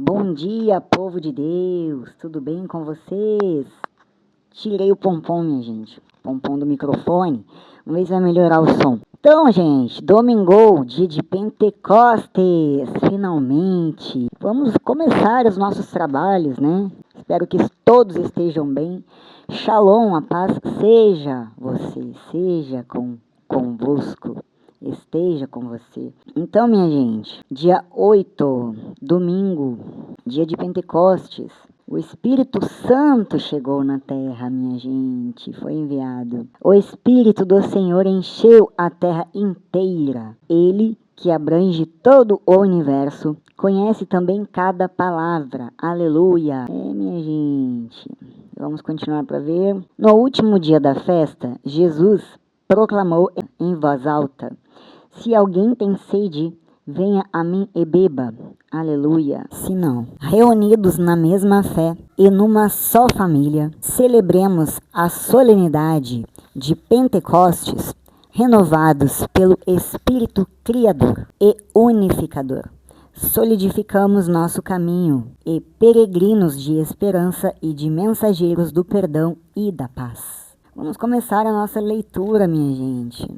Bom dia, povo de Deus, tudo bem com vocês? Tirei o pompom, minha gente, pompom do microfone, vamos ver se vai melhorar o som. Então, gente, domingou, dia de Pentecostes, finalmente. Vamos começar os nossos trabalhos, né? Espero que todos estejam bem. Shalom, a paz seja convosco. Esteja com você. Então, minha gente, dia 8, domingo, dia de Pentecostes, o Espírito Santo chegou na terra, minha gente, foi enviado. O Espírito do Senhor encheu a terra inteira. Ele, que abrange todo o universo, conhece também cada palavra. Aleluia! Minha gente, vamos continuar para ver. No último dia da festa, Jesus proclamou em voz alta: se alguém tem sede, venha a mim e beba. Aleluia. Se não, reunidos na mesma fé e numa só família, celebremos a solenidade de Pentecostes, renovados pelo Espírito Criador e Unificador. Solidificamos nosso caminho e peregrinos de esperança e de mensageiros do perdão e da paz. Vamos começar a nossa leitura, minha gente.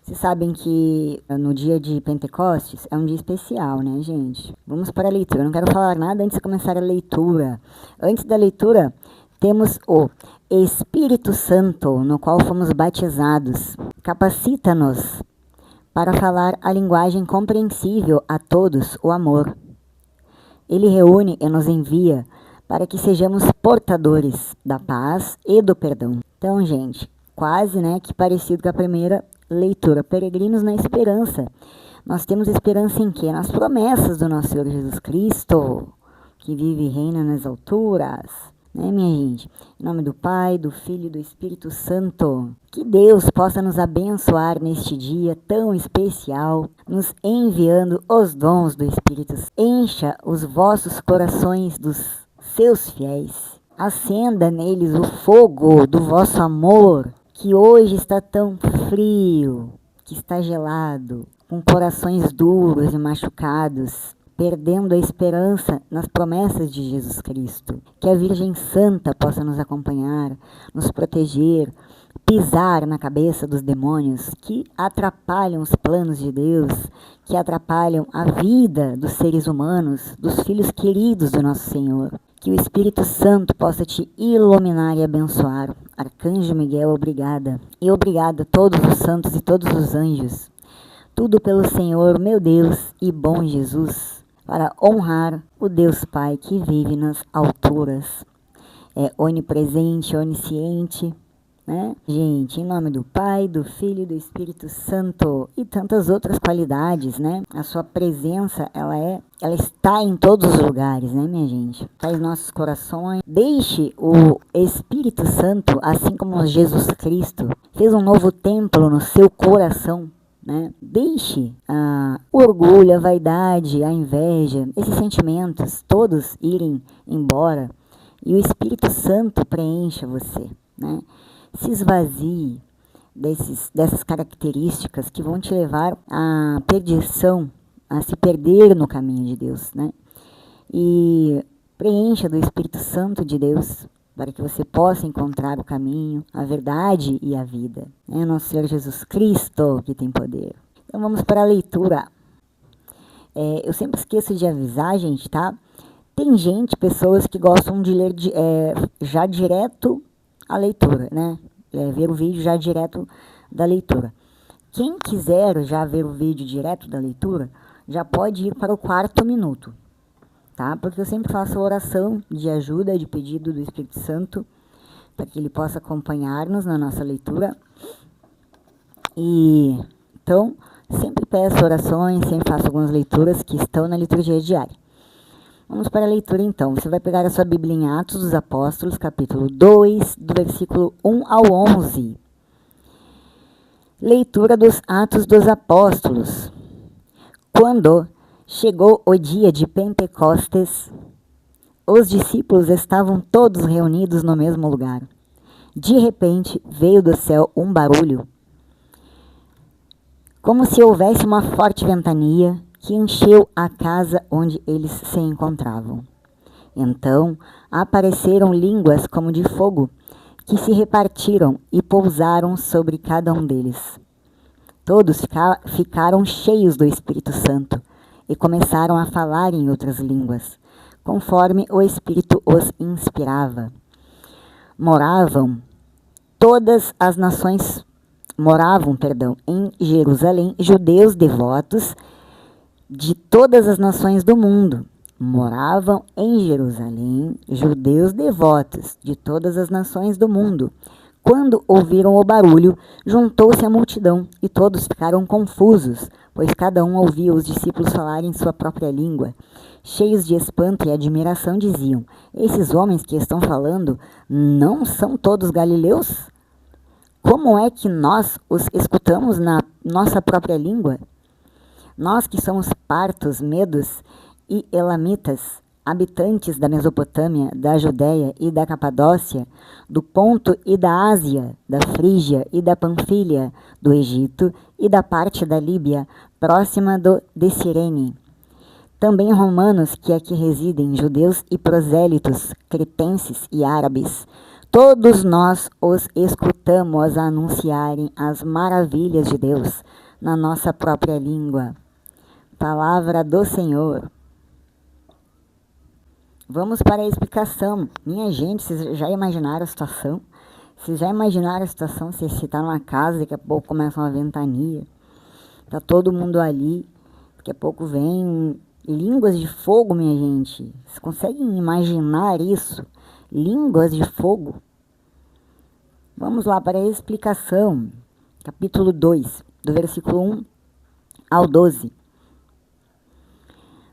Vocês sabem que no dia de Pentecostes é um dia especial, né, gente? Vamos para a leitura. Eu não quero falar nada antes de começar a leitura. Antes da leitura, temos o Espírito Santo, no qual fomos batizados. Capacita-nos para falar a linguagem compreensível a todos, o amor. Ele reúne e nos envia para que sejamos portadores da paz e do perdão. Então, gente, quase, né, que parecido com a primeira leitura. Peregrinos na esperança. Nós temos esperança em quê? Nas promessas do nosso Senhor Jesus Cristo, que vive e reina nas alturas. Né, minha gente? Em nome do Pai, do Filho e do Espírito Santo. Que Deus possa nos abençoar neste dia tão especial, nos enviando os dons do Espírito. Encha os vossos corações dos seus fiéis. Acenda neles o fogo do vosso amor, que hoje está tão frio, que está gelado, com corações duros e machucados, perdendo a esperança nas promessas de Jesus Cristo. Que a Virgem Santa possa nos acompanhar, nos proteger, pisar na cabeça dos demônios que atrapalham os planos de Deus, que atrapalham a vida dos seres humanos, dos filhos queridos do nosso Senhor. Que o Espírito Santo possa te iluminar e abençoar. Arcanjo Miguel, obrigada. E obrigada a todos os santos e todos os anjos. Tudo pelo Senhor, meu Deus e bom Jesus, para honrar o Deus Pai que vive nas alturas. É onipresente, onisciente, né? Gente, em nome do Pai, do Filho e do Espírito Santo e tantas outras qualidades, né? A sua presença, ela está em todos os lugares, né, minha gente? Está em nossos corações. Deixe o Espírito Santo, assim como Jesus Cristo fez um novo templo no seu coração, né? Deixe o orgulho, a vaidade, a inveja, esses sentimentos todos irem embora e o Espírito Santo preencha você, né? Se esvazie dessas características que vão te levar à perdição, a se perder no caminho de Deus, né? E preencha do Espírito Santo de Deus, para que você possa encontrar o caminho, a verdade e a vida. É nosso Senhor Jesus Cristo que tem poder. Então vamos para a leitura. Eu sempre esqueço de avisar, gente, tá? Tem pessoas que gostam de ler já direto a leitura, né? Ver o vídeo já direto da leitura. Quem quiser já ver o vídeo direto da leitura, já pode ir para o 4º minuto, tá? Porque eu sempre faço oração de ajuda, de pedido do Espírito Santo, para que ele possa acompanhar-nos na nossa leitura. E então, sempre peço orações, sempre faço algumas leituras que estão na liturgia diária. Vamos para a leitura então. Você vai pegar a sua Bíblia em Atos dos Apóstolos, capítulo 2, do versículo 1 ao 11. Leitura dos Atos dos Apóstolos. Quando chegou o dia de Pentecostes, os discípulos estavam todos reunidos no mesmo lugar. De repente, veio do céu um barulho, como se houvesse uma forte ventania, que encheu a casa onde eles se encontravam. Então apareceram línguas como de fogo, que se repartiram e pousaram sobre cada um deles. Todos ficaram cheios do Espírito Santo e começaram a falar em outras línguas, conforme o Espírito os inspirava. Moravam em Jerusalém judeus devotos de todas as nações do mundo. Moravam em Jerusalém judeus devotos de todas as nações do mundo. Quando ouviram o barulho, juntou-se a multidão e todos ficaram confusos, pois cada um ouvia os discípulos falarem sua própria língua. Cheios de espanto e admiração, diziam: esses homens que estão falando não são todos galileus? Como é que nós os escutamos na nossa própria língua? Nós que somos partos, medos e elamitas, habitantes da Mesopotâmia, da Judéia e da Capadócia, do Ponto e da Ásia, da Frígia e da Panfilha, do Egito e da parte da Líbia, próxima de Cirene. Também romanos que aqui residem, judeus e prosélitos, cretenses e árabes. Todos nós os escutamos anunciarem as maravilhas de Deus na nossa própria língua. Palavra do Senhor. Vamos para a explicação. Minha gente, vocês já imaginaram a situação? Vocês já imaginaram a situação? Você está numa casa, daqui a pouco começa uma ventania. Está todo mundo ali. Daqui a pouco vem línguas de fogo, minha gente. Vocês conseguem imaginar isso? Línguas de fogo. Vamos lá para a explicação. Capítulo 2, do versículo 1 ao 12.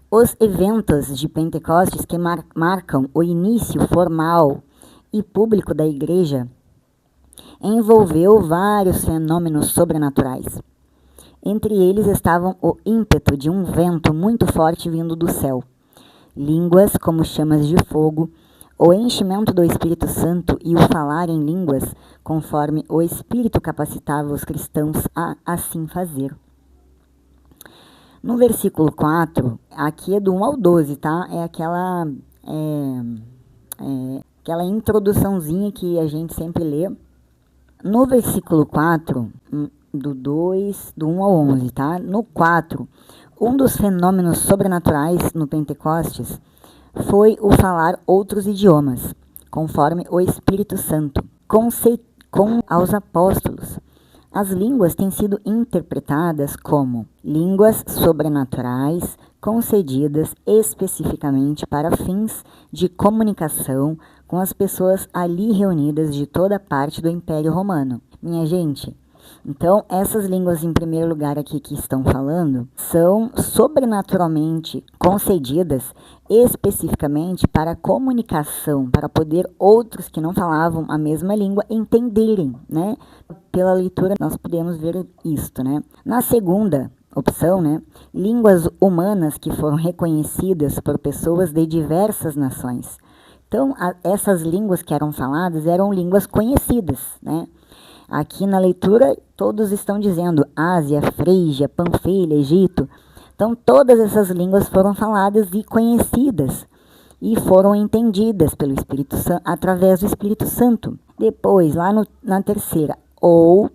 Os eventos de Pentecostes que marcam o início formal e público da igreja envolveu vários fenômenos sobrenaturais. Entre eles estavam o ímpeto de um vento muito forte vindo do céu, línguas como chamas de fogo, o enchimento do Espírito Santo e o falar em línguas, conforme o Espírito capacitava os cristãos a assim fazer. No versículo 4, aqui é do 1 ao 12, tá? É aquela introduçãozinha que a gente sempre lê. No versículo 4, do 1 ao 11, tá? No 4, um dos fenômenos sobrenaturais no Pentecostes foi o falar outros idiomas, conforme o Espírito Santo, com aos apóstolos. As línguas têm sido interpretadas como línguas sobrenaturais concedidas especificamente para fins de comunicação com as pessoas ali reunidas de toda parte do Império Romano. Minha gente, então essas línguas em primeiro lugar aqui que estão falando são sobrenaturalmente concedidas especificamente para comunicação, para poder outros que não falavam a mesma língua entenderem, né? Pela leitura nós podemos ver isto, né? Na segunda opção, né? Línguas humanas que foram reconhecidas por pessoas de diversas nações. Então, essas línguas que eram faladas eram línguas conhecidas, né? Aqui na leitura todos estão dizendo Ásia, Frígia, Panfilha, Egito. Então, todas essas línguas foram faladas e conhecidas e foram entendidas pelo Espírito Santo, através do Espírito Santo. Depois, lá na terceira, ou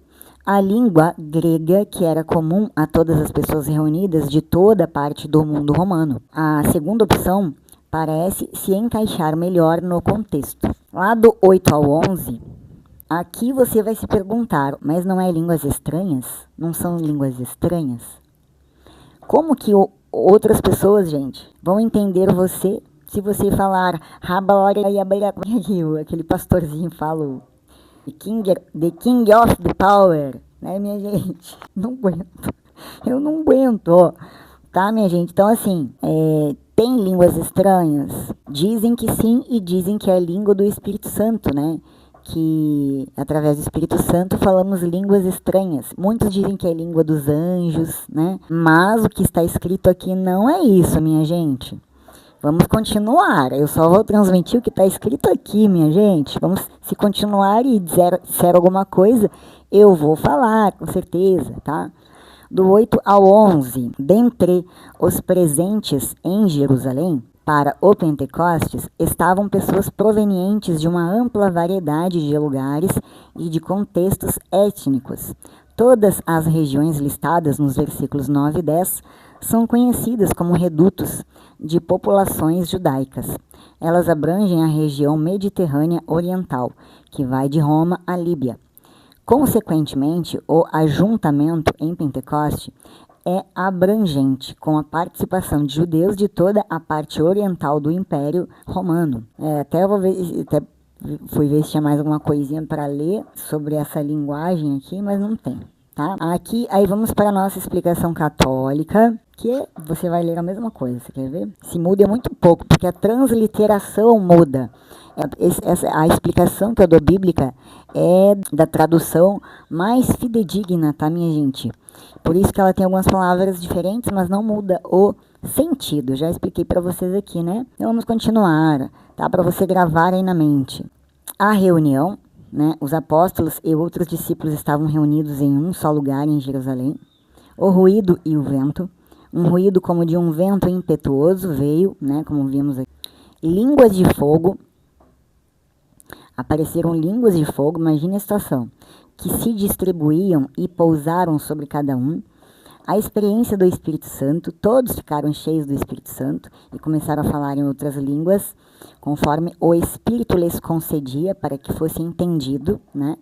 a língua grega, que era comum a todas as pessoas reunidas de toda parte do mundo romano. A segunda opção parece se encaixar melhor no contexto. Lá do 8 ao 11, aqui você vai se perguntar, mas não é línguas estranhas? Não são línguas estranhas? Como que outras pessoas, gente, vão entender você se você falar aquele pastorzinho fala the king of the power, né, minha gente? Não aguento. Eu não aguento, ó. Tá, minha gente? Então, assim, tem línguas estranhas? Dizem que sim e dizem que é a língua do Espírito Santo, né? Que através do Espírito Santo falamos línguas estranhas. Muitos dizem que é a língua dos anjos, né? Mas o que está escrito aqui não é isso, minha gente. Vamos continuar. Eu só vou transmitir o que está escrito aqui, minha gente. Se continuar e disser alguma coisa, eu vou falar, com certeza, tá? Do 8 ao 11, dentre os presentes em Jerusalém, para o Pentecostes, estavam pessoas provenientes de uma ampla variedade de lugares e de contextos étnicos. Todas as regiões listadas nos versículos 9 e 10 são conhecidas como redutos de populações judaicas. Elas abrangem a região mediterrânea oriental, que vai de Roma à Líbia. Consequentemente, o ajuntamento em Pentecoste é abrangente, com a participação de judeus de toda a parte oriental do Império Romano. Fui ver se tinha mais alguma coisinha para ler sobre essa linguagem aqui, mas não tem, tá? Aí vamos para a nossa explicação católica, que você vai ler a mesma coisa, você quer ver? Se muda muito pouco, porque a transliteração muda. A explicação que eu dou bíblica é da tradução mais fidedigna, tá, minha gente? Por isso que ela tem algumas palavras diferentes, mas não muda o sentido. Já expliquei para vocês aqui, né? Então vamos continuar, tá? Para você gravar aí na mente. A reunião, né? Os apóstolos e outros discípulos estavam reunidos em um só lugar em Jerusalém. O ruído e o vento. Um ruído como de um vento impetuoso veio, né? Como vimos aqui. Línguas de fogo. Apareceram línguas de fogo, imagine a situação, que se distribuíam e pousaram sobre cada um. A experiência do Espírito Santo, todos ficaram cheios do Espírito Santo e começaram a falar em outras línguas, conforme o Espírito lhes concedia para que fosse entendido, né?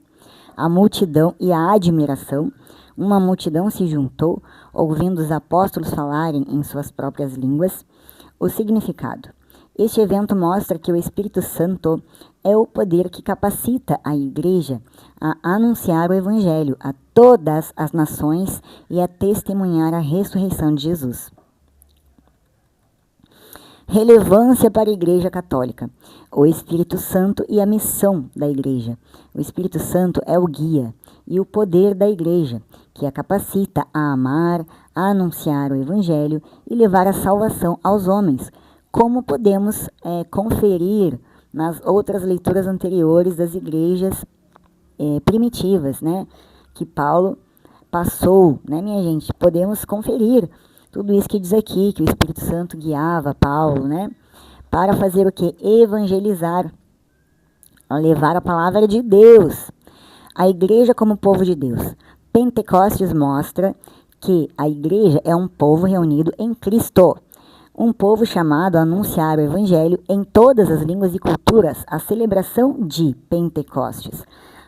A multidão e a admiração. Uma multidão se juntou, ouvindo os apóstolos falarem em suas próprias línguas. O significado. Este evento mostra que o Espírito Santo é o poder que capacita a Igreja a anunciar o Evangelho a todas as nações e a testemunhar a ressurreição de Jesus. Relevância para a Igreja Católica. O Espírito Santo e a missão da Igreja. O Espírito Santo é o guia e o poder da Igreja, que a capacita a amar, a anunciar o Evangelho e levar a salvação aos homens, como podemos conferir nas outras leituras anteriores das igrejas primitivas, né? Que Paulo passou, né, minha gente? Podemos conferir tudo isso que diz aqui, que o Espírito Santo guiava Paulo, né? Para fazer o quê? Evangelizar, levar a palavra de Deus. A igreja como povo de Deus. Pentecostes mostra que a igreja é um povo reunido em Cristo. Um povo chamado a anunciar o Evangelho em todas as línguas e culturas, a celebração de Pentecostes.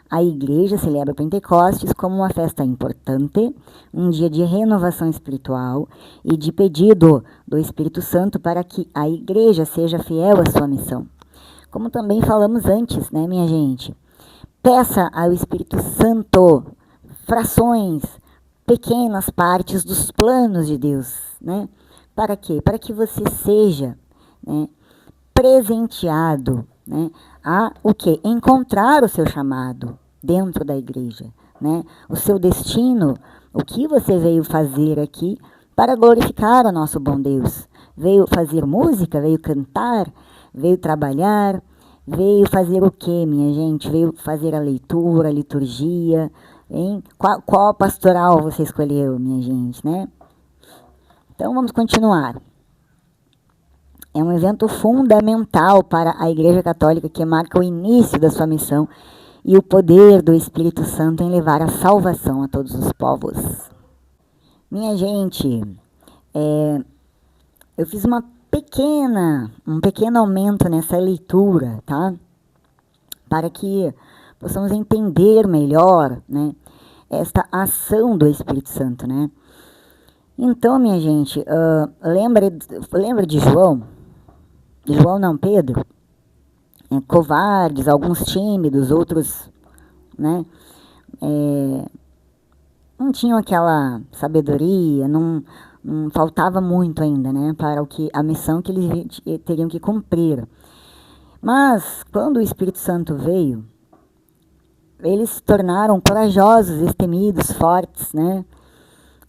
A igreja celebra Pentecostes como uma festa importante, um dia de renovação espiritual e de pedido do Espírito Santo para que a igreja seja fiel à sua missão. Como também falamos antes, né, minha gente? Peça ao Espírito Santo frações, pequenas partes dos planos de Deus, né? Para quê? Para que você seja, né, presenteado, né, a o quê? Encontrar o seu chamado dentro da igreja, né? O seu destino, o que você veio fazer aqui para glorificar o nosso bom Deus. Veio fazer música, veio cantar, veio trabalhar, veio fazer o quê, minha gente? Veio fazer a leitura, a liturgia, hein? Qual pastoral você escolheu, minha gente, né? Então, vamos continuar. É um evento fundamental para a Igreja Católica que marca o início da sua missão e o poder do Espírito Santo em levar a salvação a todos os povos. Minha gente, eu fiz um pequeno aumento nessa leitura, tá? Para que possamos entender melhor, né, esta ação do Espírito Santo, né? Então, minha gente, lembra de João? João não, Pedro? Covardes, alguns tímidos, outros, né? Não tinham aquela sabedoria, não faltava muito ainda, né? Para a missão que eles teriam que cumprir. Mas, quando o Espírito Santo veio, eles se tornaram corajosos, destemidos, fortes, né?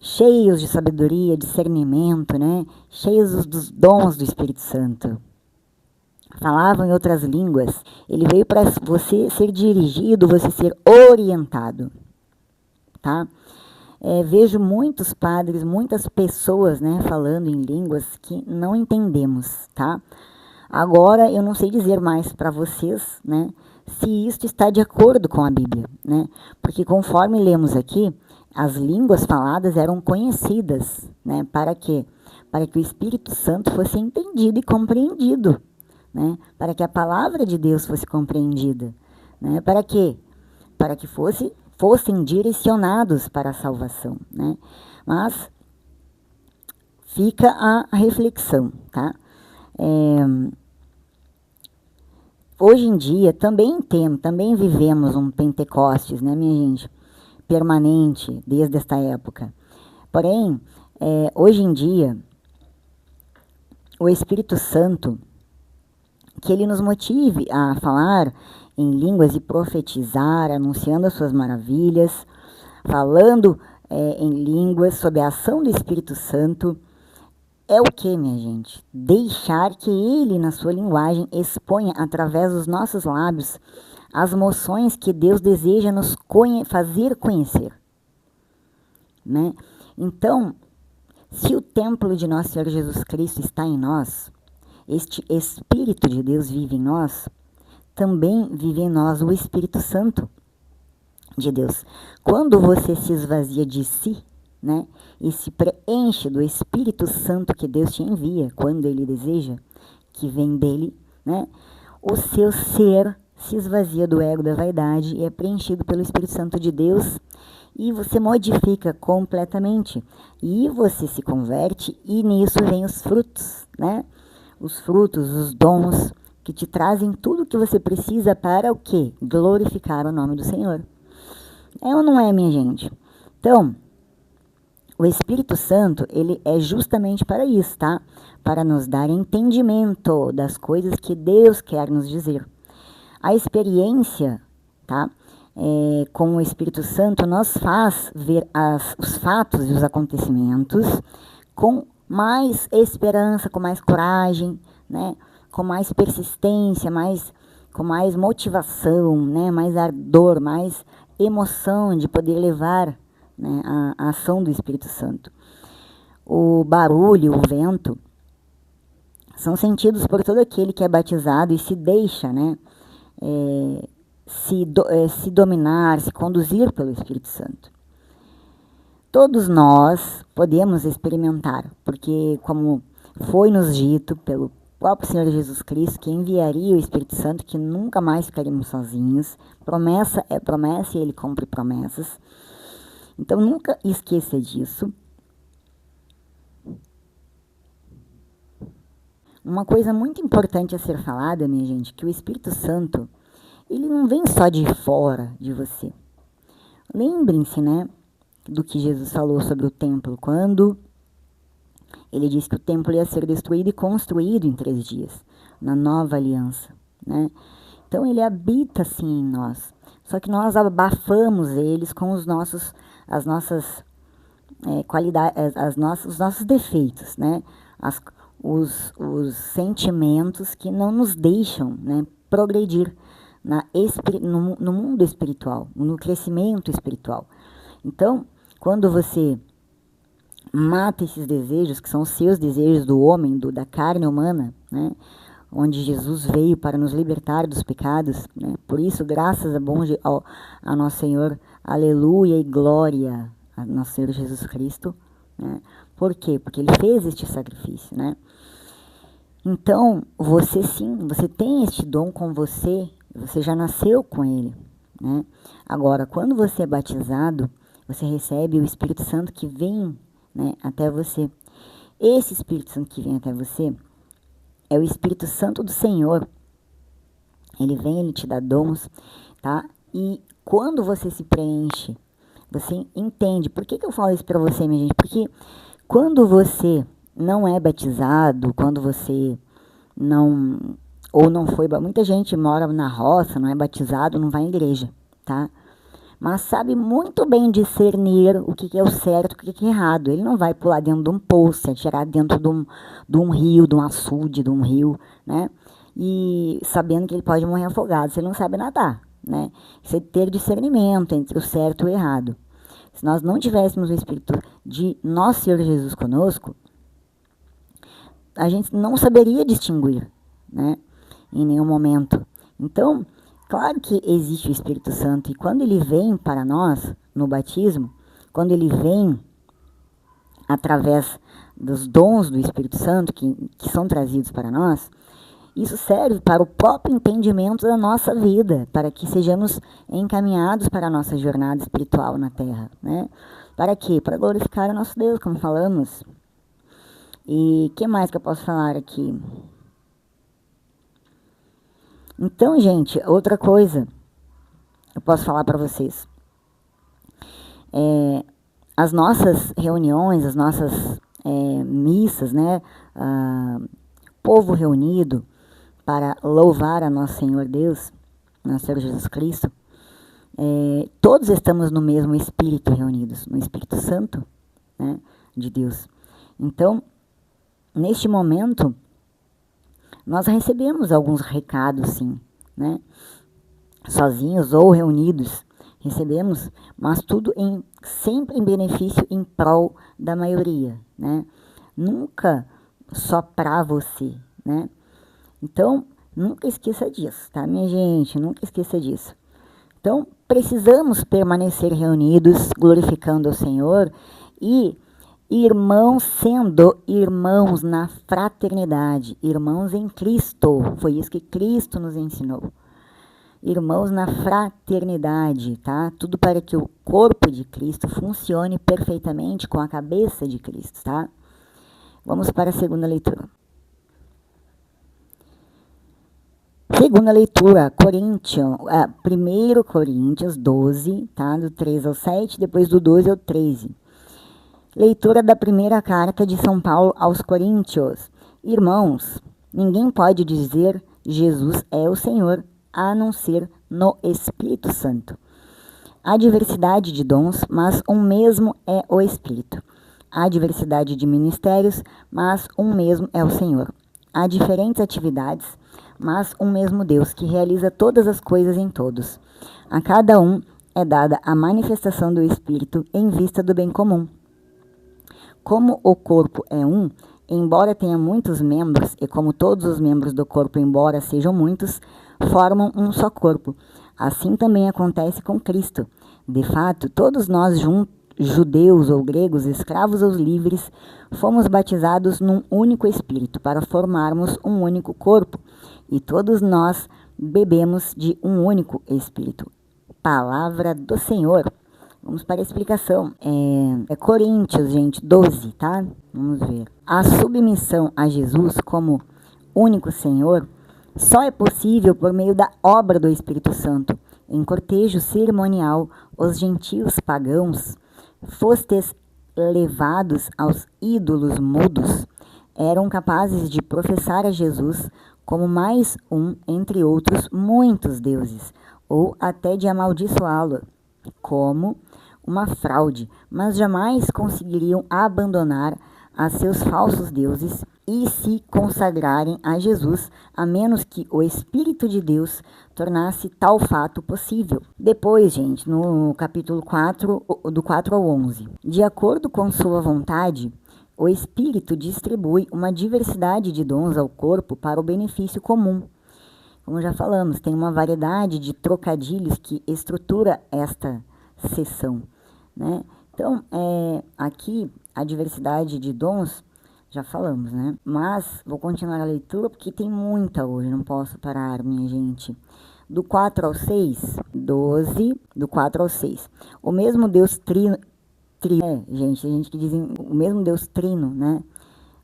Cheios de sabedoria, discernimento, né? Cheios dos dons do Espírito Santo. Falavam em outras línguas. Ele veio para você ser dirigido, você ser orientado, tá? vejo muitos padres, muitas pessoas, né, falando em línguas que não entendemos, tá? Agora, eu não sei dizer mais para vocês, né, se isto está de acordo com a Bíblia, né? Porque conforme lemos aqui, as línguas faladas eram conhecidas, né? Para quê? Para que o Espírito Santo fosse entendido e compreendido, né? Para que a palavra de Deus fosse compreendida, né? Para quê? Para que fossem direcionados para a salvação, né? Mas fica a reflexão, tá? Hoje em dia também vivemos um Pentecostes, né, minha gente, permanente desde esta época. Porém, hoje em dia, o Espírito Santo, que ele nos motive a falar em línguas e profetizar, anunciando as suas maravilhas, falando em línguas sob a ação do Espírito Santo, é o que, minha gente? Deixar que ele, na sua linguagem, exponha através dos nossos lábios as moções que Deus deseja nos fazer conhecer, né? Então, se o templo de nosso Senhor Jesus Cristo está em nós, este Espírito de Deus vive em nós, também vive em nós o Espírito Santo de Deus. Quando você se esvazia de si, né, e se preenche do Espírito Santo que Deus te envia, quando Ele deseja, que vem dele, né, o seu ser se esvazia do ego, da vaidade, e é preenchido pelo Espírito Santo de Deus, e você modifica completamente, e você se converte, e nisso vem os frutos, né, os frutos, os dons, que te trazem tudo o que você precisa para o quê? Glorificar o nome do Senhor. É ou não é, minha gente? Então, o Espírito Santo, ele é justamente para isso, tá? Para nos dar entendimento das coisas que Deus quer nos dizer. A experiência, tá? Com o Espírito Santo nos faz ver os fatos e os acontecimentos com mais esperança, com mais coragem, né? Com mais persistência, com mais motivação, né? Mais ardor, mais emoção de poder levar, né, a ação do Espírito Santo. O barulho, o vento, são sentidos por todo aquele que é batizado e se deixa, né, se dominar, se conduzir pelo Espírito Santo. Todos nós podemos experimentar, porque como foi nos dito pelo próprio Senhor Jesus Cristo, que enviaria o Espírito Santo, que nunca mais ficaríamos sozinhos. Promessa é promessa e Ele cumpre promessas. Então, nunca esqueça disso. Uma coisa muito importante a ser falada, minha gente, que o Espírito Santo, ele não vem só de fora de você. Lembrem-se, né, do que Jesus falou sobre o templo, quando ele disse que o templo ia ser destruído e construído em 3 dias, na nova aliança, né? Então, ele habita, sim, em nós. Só que nós abafamos eles com as nossas qualidades, os nossos defeitos, né? Os sentimentos que não nos deixam, né, progredir no mundo espiritual, no crescimento espiritual. Então, quando você mata esses desejos, que são os seus desejos do homem, da carne humana, né, onde Jesus veio para nos libertar dos pecados, né? Por isso, graças ao nosso Senhor, aleluia e glória a nosso Senhor Jesus Cristo, né? Por quê? Porque Ele fez este sacrifício, né? Então, você tem este dom com você já nasceu com ele, né? Agora, quando você é batizado, você recebe o Espírito Santo que vem, né, até você. Esse Espírito Santo que vem até você é o Espírito Santo do Senhor. Ele vem, ele te dá dons, tá? E quando você se preenche, você entende. Por que eu falo isso para você, minha gente? Porque quando você não é batizado, quando você não foi... Muita gente mora na roça, não é batizado, não vai à igreja, tá? Mas sabe muito bem discernir o que é o certo e o que é errado. Ele não vai pular dentro de um poço, atirar dentro de um rio, de um açude, de um rio, né? E sabendo que ele pode morrer afogado se ele não sabe nadar, né? Você ter discernimento entre o certo e o errado. Se nós não tivéssemos o Espírito de nosso Senhor Jesus conosco, a gente não saberia distinguir, né, em nenhum momento. Então, claro que existe o Espírito Santo, e quando ele vem para nós, no batismo, quando ele vem através dos dons do Espírito Santo que são trazidos para nós, isso serve para o próprio entendimento da nossa vida, para que sejamos encaminhados para a nossa jornada espiritual na Terra, né? Para quê? Para glorificar o nosso Deus, como falamos. E o que mais que eu posso falar aqui? Então, gente, outra coisa eu posso falar para vocês. As nossas reuniões, as nossas missas, né? Povo reunido para louvar a nosso Senhor Deus, nosso Senhor Jesus Cristo, todos estamos no mesmo Espírito reunidos, no Espírito Santo, né, de Deus. Então, neste momento, nós recebemos alguns recados, sim, né, sozinhos ou reunidos, recebemos, mas tudo sempre em benefício, em prol da maioria, né, nunca só para você, né. Então, nunca esqueça disso, tá, minha gente? Nunca esqueça disso. Então, precisamos permanecer reunidos, glorificando o Senhor e irmãos sendo irmãos na fraternidade, irmãos em Cristo. Foi isso que Cristo nos ensinou. Irmãos na fraternidade, tá? Tudo para que o corpo de Cristo funcione perfeitamente com a cabeça de Cristo, tá? Vamos para a segunda leitura. Segunda leitura, 1 Coríntios 12, tá? Do 3 ao 7, depois do 12 ao 13. Leitura da primeira carta de São Paulo aos Coríntios. Irmãos, ninguém pode dizer Jesus é o Senhor, a não ser no Espírito Santo. Há diversidade de dons, mas um mesmo é o Espírito. Há diversidade de ministérios, mas um mesmo é o Senhor. Há diferentes atividades, mas um mesmo Deus, que realiza todas as coisas em todos. A cada um é dada a manifestação do Espírito em vista do bem comum. Como o corpo é um, embora tenha muitos membros, e como todos os membros do corpo, embora sejam muitos, formam um só corpo. Assim também acontece com Cristo. De fato, todos nós judeus ou gregos, escravos ou livres, fomos batizados num único Espírito, para formarmos um único corpo. E todos nós bebemos de um único Espírito. Palavra do Senhor. Vamos para a explicação. Coríntios, gente, 12, tá? Vamos ver. A submissão a Jesus como único Senhor só é possível por meio da obra do Espírito Santo. Em cortejo cerimonial, os gentios pagãos, fostes levados aos ídolos mudos, eram capazes de professar a Jesus como mais um entre outros muitos deuses, ou até de amaldiçoá-lo como uma fraude, mas jamais conseguiriam abandonar a seus falsos deuses e se consagrarem a Jesus, a menos que o Espírito de Deus tornasse tal fato possível. Depois, gente, no capítulo 4, do 4 ao 11, de acordo com sua vontade, o Espírito distribui uma diversidade de dons ao corpo para o benefício comum. Como já falamos, tem uma variedade de trocadilhos que estrutura esta seção, né? Então, aqui, a diversidade de dons, já falamos, né? Mas, vou continuar a leitura porque tem muita hoje, não posso parar, minha gente. Do 4 ao 6, 12, do 4 ao 6. O mesmo Deus trino, gente que dizem o mesmo Deus trino, né?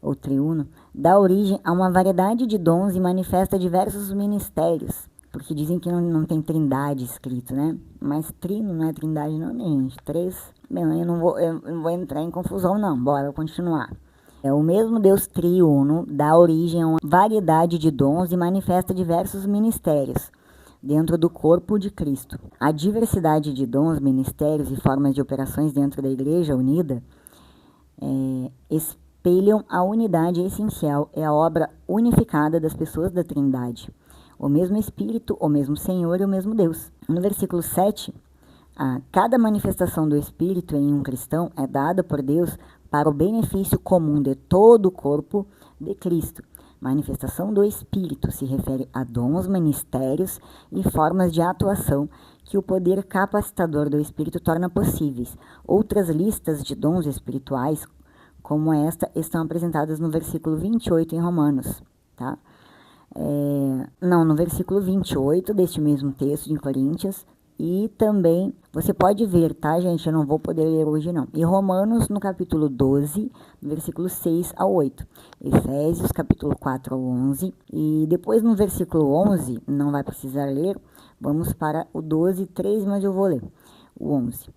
Ou triuno, dá origem a uma variedade de dons e manifesta diversos ministérios. Porque dizem que não tem trindade escrito, né? Mas trino não é trindade não, gente. Três, bem, eu não vou entrar em confusão não, bora continuar. O mesmo Deus triuno dá origem a uma variedade de dons e manifesta diversos ministérios dentro do corpo de Cristo. A diversidade de dons, ministérios e formas de operações dentro da Igreja unida espelham a unidade essencial e a obra unificada das pessoas da Trindade. O mesmo Espírito, o mesmo Senhor e o mesmo Deus. No versículo 7, Cada manifestação do Espírito em um cristão é dada por Deus para o benefício comum de todo o corpo de Cristo. Manifestação do Espírito se refere a dons, ministérios e formas de atuação que o poder capacitador do Espírito torna possíveis. Outras listas de dons espirituais, como esta, estão apresentadas no versículo 28 em Romanos, tá? No versículo 28 deste mesmo texto de Coríntios, e também, você pode ver, tá, gente? Eu não vou poder ler hoje, não. E Romanos, no capítulo 12, versículo 6 ao 8. Efésios, capítulo 4 ao 11. E depois, no versículo 11, não vai precisar ler, vamos para o 12, 3, mas eu vou ler. O 11.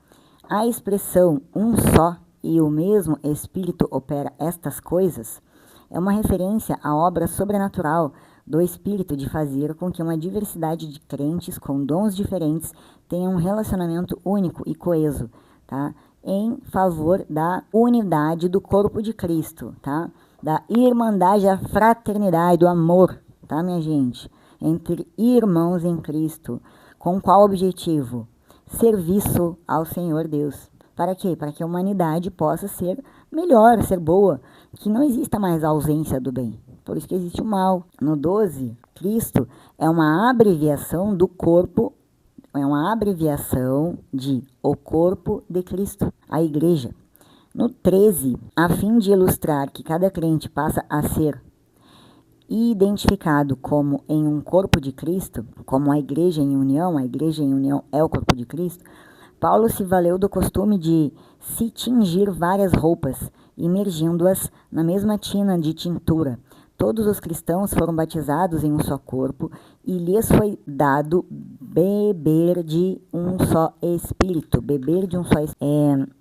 A expressão um só e o mesmo Espírito opera estas coisas é uma referência à obra sobrenatural do Espírito de fazer com que uma diversidade de crentes com dons diferentes tenha um relacionamento único e coeso, tá? Em favor da unidade do corpo de Cristo, tá? Da irmandade, da fraternidade, do amor, tá, minha gente? Entre irmãos em Cristo. Com qual objetivo? Serviço ao Senhor Deus. Para quê? Para que a humanidade possa ser melhor, ser boa, que não exista mais a ausência do bem. Por isso que existe o mal. No 12, Cristo é uma abreviação do corpo, é uma abreviação de o corpo de Cristo, a igreja. No 13, a fim de ilustrar que cada crente passa a ser identificado como em um corpo de Cristo, como a igreja em união é o corpo de Cristo, Paulo se valeu do costume de se tingir várias roupas, imergindo-as na mesma tina de tintura. Todos os cristãos foram batizados em um só corpo e lhes foi dado beber de um só Espírito. Beber de um só Espírito.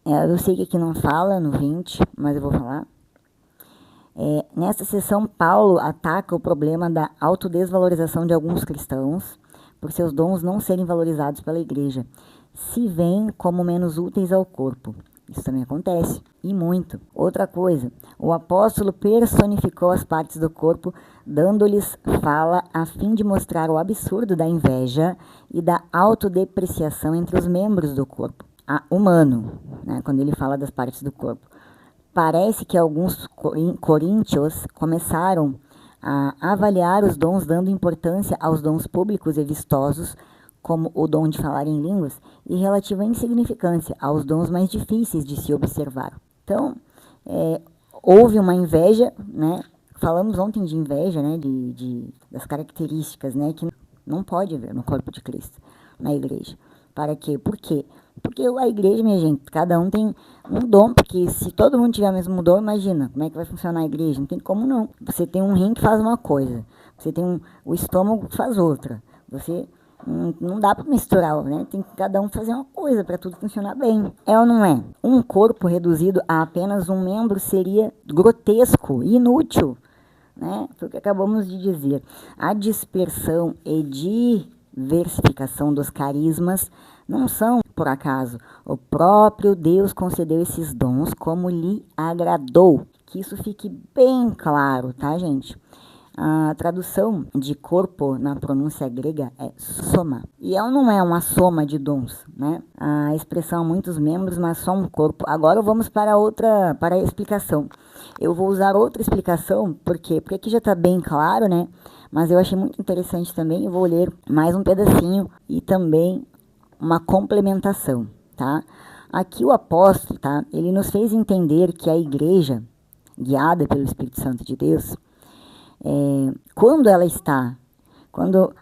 Eu sei que aqui não fala no 20, mas eu vou falar. Nesta sessão, Paulo ataca o problema da autodesvalorização de alguns cristãos por seus dons não serem valorizados pela igreja. Se veem como menos úteis ao corpo. Isso também acontece, e muito. Outra coisa, o apóstolo personificou as partes do corpo, dando-lhes fala a fim de mostrar o absurdo da inveja e da autodepreciação entre os membros do corpo humano, né, quando ele fala das partes do corpo. Parece que alguns coríntios começaram a avaliar os dons, dando importância aos dons públicos e vistosos, como o dom de falar em línguas, e relativa insignificância aos dons mais difíceis de se observar. Então, houve uma inveja, né? Falamos ontem de inveja, né? Das características, né? Que não pode haver no corpo de Cristo, na igreja. Para quê? Por quê? Porque a igreja, minha gente, cada um tem um dom, porque se todo mundo tiver o mesmo dom, imagina, como é que vai funcionar a igreja? Não tem como não. Você tem um rim que faz uma coisa, você tem o estômago que faz outra, você... Não dá para misturar, né? Tem que cada um fazer uma coisa para tudo funcionar bem. É ou não é? Um corpo reduzido a apenas um membro seria grotesco, inútil, né? Foi o que acabamos de dizer. A dispersão e diversificação dos carismas não são por acaso. O próprio Deus concedeu esses dons como lhe agradou. Que isso fique bem claro, tá, gente? A tradução de corpo na pronúncia grega é soma. E ela não é uma soma de dons, né? A expressão muitos membros, mas só um corpo. Agora vamos para a explicação. Eu vou usar outra explicação, por quê? Porque aqui já está bem claro, né? Mas eu achei muito interessante também, eu vou ler mais um pedacinho e também uma complementação, tá? Aqui o apóstolo, tá? Ele nos fez entender que a igreja, guiada pelo Espírito Santo de Deus, quando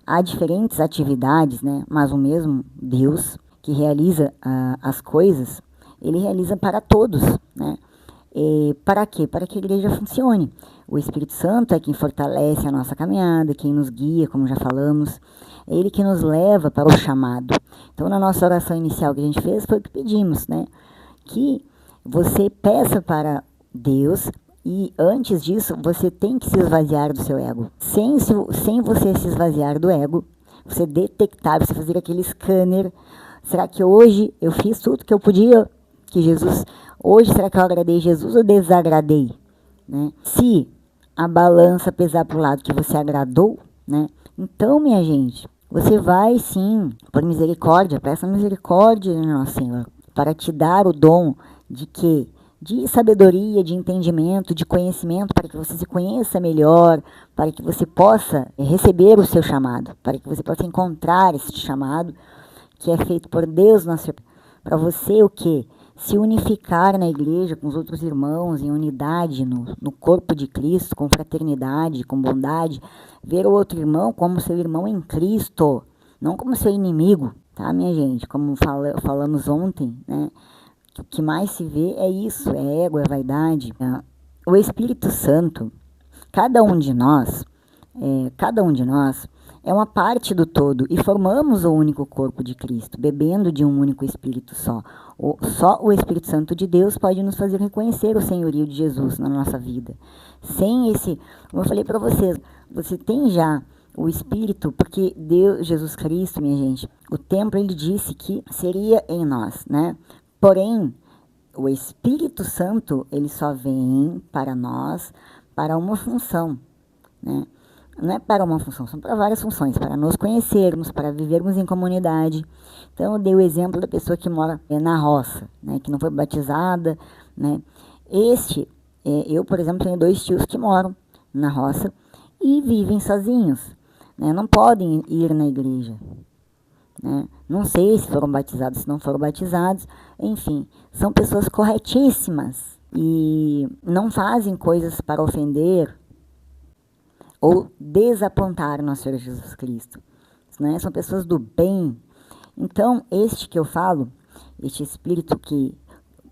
há diferentes atividades, né, mas o mesmo Deus que realiza as coisas, ele realiza para todos, né? Para quê? Para que a igreja funcione. O Espírito Santo é quem fortalece a nossa caminhada, quem nos guia, como já falamos, é ele que nos leva para o chamado. Então, na nossa oração inicial que a gente fez, foi o que pedimos, né? Que você peça para Deus. E antes disso, você tem que se esvaziar do seu ego. Sem você se esvaziar do ego, você detectar, você fazer aquele scanner. Será que hoje eu fiz tudo que eu podia? Hoje, será que eu agradei Jesus ou desagradei? Né? Se a balança pesar para o lado que você agradou, né? Então, minha gente, você vai sim, por misericórdia, peça misericórdia, nosso Senhor, para te dar o dom de quê? De sabedoria, de entendimento, de conhecimento, para que você se conheça melhor, para que você possa receber o seu chamado, para que você possa encontrar esse chamado que é feito por Deus, para você o quê? Se unificar na igreja com os outros irmãos, em unidade, no corpo de Cristo, com fraternidade, com bondade, ver o outro irmão como seu irmão em Cristo, não como seu inimigo, tá, minha gente? Como falamos ontem, né? O que mais se vê é isso, é ego, é vaidade. O Espírito Santo, cada um de nós é uma parte do todo e formamos o único corpo de Cristo, bebendo de um único Espírito só. Só o Espírito Santo de Deus pode nos fazer reconhecer o senhorio de Jesus na nossa vida. Sem esse, como eu falei para vocês, você tem já o Espírito, porque Deus, Jesus Cristo, minha gente, o templo ele disse que seria em nós, né? Porém, o Espírito Santo, ele só vem para nós para uma função, né? Não é para uma função, são para várias funções, para nos conhecermos, para vivermos em comunidade. Então, eu dei o exemplo da pessoa que mora na roça, né, que não foi batizada, né. Eu, por exemplo, tenho 2 tios que moram na roça e vivem sozinhos, né, não podem ir na igreja, né. Não sei se foram batizados, se não foram batizados, enfim, são pessoas corretíssimas e não fazem coisas para ofender ou desapontar nosso Senhor Jesus Cristo, né? São pessoas do bem. Então, este que eu falo, este Espírito